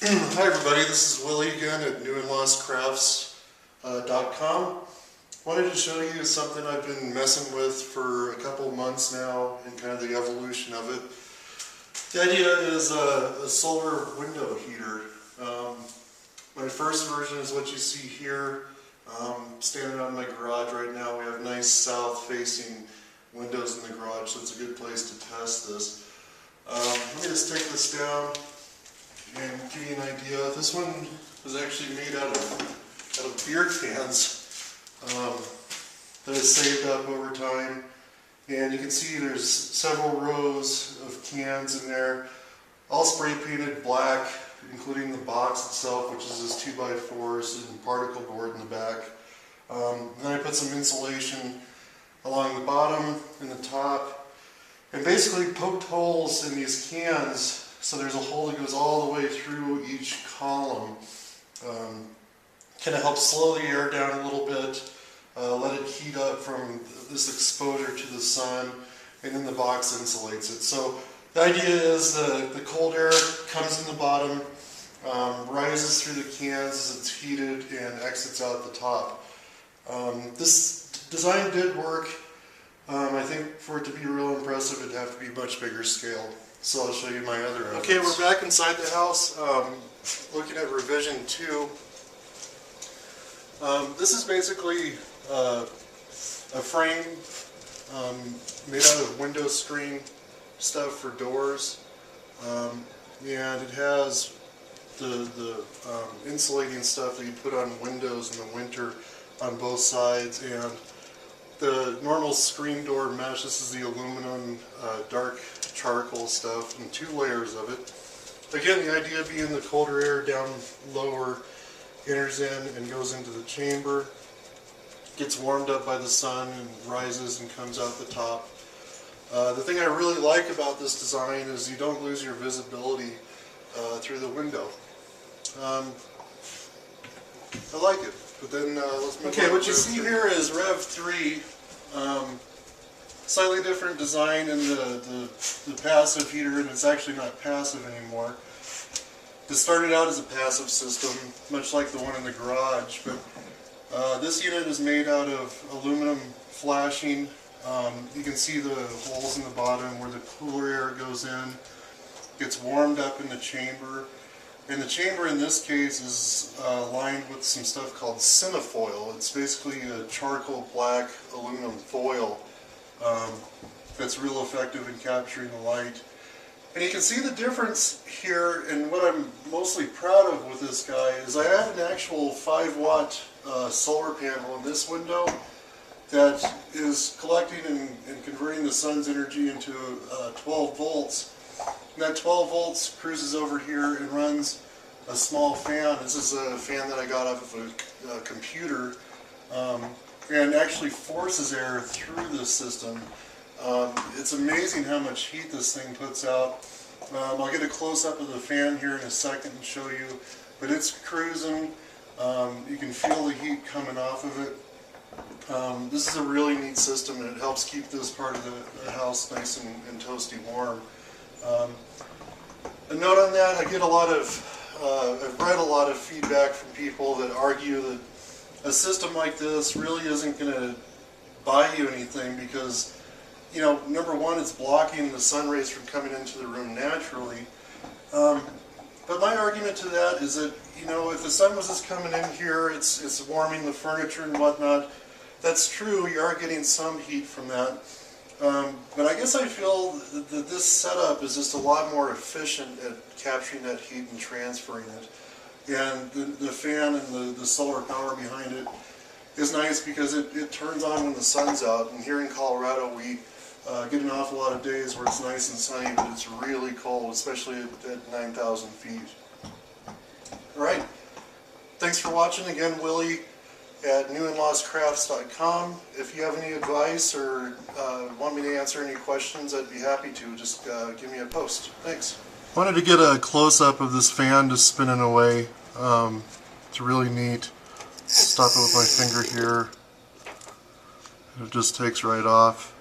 Hi everybody, this is Willie again at newandlostcrafts.com. Wanted to show you something I've been messing with for a couple months now and kind of the evolution of it. The idea is a solar window heater. My first version is what you see here. Standing out in my garage right now, we have nice south-facing windows in the garage, so it's a good place to test this. Let me just take this down and give you an idea. This one was actually made out of beer cans that I saved up over time. And you can see there's several rows of cans in there, all spray painted black, including the box itself, which is this 2x4s and particle board in the back. Then I put some insulation along the bottom and the top, and basically poked holes in these cans so there's a hole that goes all the way through each column. Kind of helps slow the air down a little bit, let it heat up from this exposure to the sun, and then the box insulates it. So the idea is the cold air comes in the bottom, rises through the cans as it's heated, and exits out the top. This design did work. I think for it to be real impressive, it'd have to be much bigger scale. So I'll show you my other evidence. Okay, we're back inside the house, looking at revision 2. This is basically a frame made out of window screen stuff for doors, and it has the insulating stuff that you put on windows in the winter on both sides, and the normal screen door mesh. This is the aluminum dark charcoal stuff, and 2 layers of it. Again, the idea being the colder air down lower enters in and goes into the chamber, gets warmed up by the sun and rises and comes out the top. The thing I really like about this design is you don't lose your visibility through the window. I like it. But then let's move on. Okay, what you see here is Rev 3. Slightly different design in the passive heater, and it's actually not passive anymore. It started out as a passive system, much like the one in the garage, but this unit is made out of aluminum flashing. You can see the holes in the bottom where the cooler air goes in, gets warmed up in the chamber. And the chamber in this case is lined with some stuff called cinefoil. It's basically a charcoal black aluminum foil that's real effective in capturing the light. And you can see the difference here, and what I'm mostly proud of with this guy is I have an actual 5-watt solar panel in this window that is collecting and converting the sun's energy into 12 volts. And that 12 volts cruises over here and runs a small fan. This is a fan that I got off of a computer, and actually forces air through this system. It's amazing how much heat this thing puts out. I'll get a close-up of the fan here in a second and show you, but it's cruising. You can feel the heat coming off of it. This is a really neat system, and it helps keep this part of the house nice and toasty warm. A note on that, I get a lot of, I've read a lot of feedback from people that argue that a system like this really isn't going to buy you anything because, you know, number one, it's blocking the sun rays from coming into the room naturally. But my argument to that is that, you know, if the sun was just coming in here, it's warming the furniture and whatnot. That's true, you are getting some heat from that. But I guess I feel that this setup is just a lot more efficient at capturing that heat and transferring it. And the fan and the solar power behind it is nice because it turns on when the sun's out. And here in Colorado we get an awful lot of days where it's nice and sunny, but it's really cold, especially at 9,000 feet. Alright, thanks for watching. Again, Willie at newandlostcrafts.com. If you have any advice or want me to answer any questions, I'd be happy to. Just give me a post. Thanks. Wanted to get a close-up of this fan just spinning away. It's really neat. Stop it with my finger here. It just takes right off.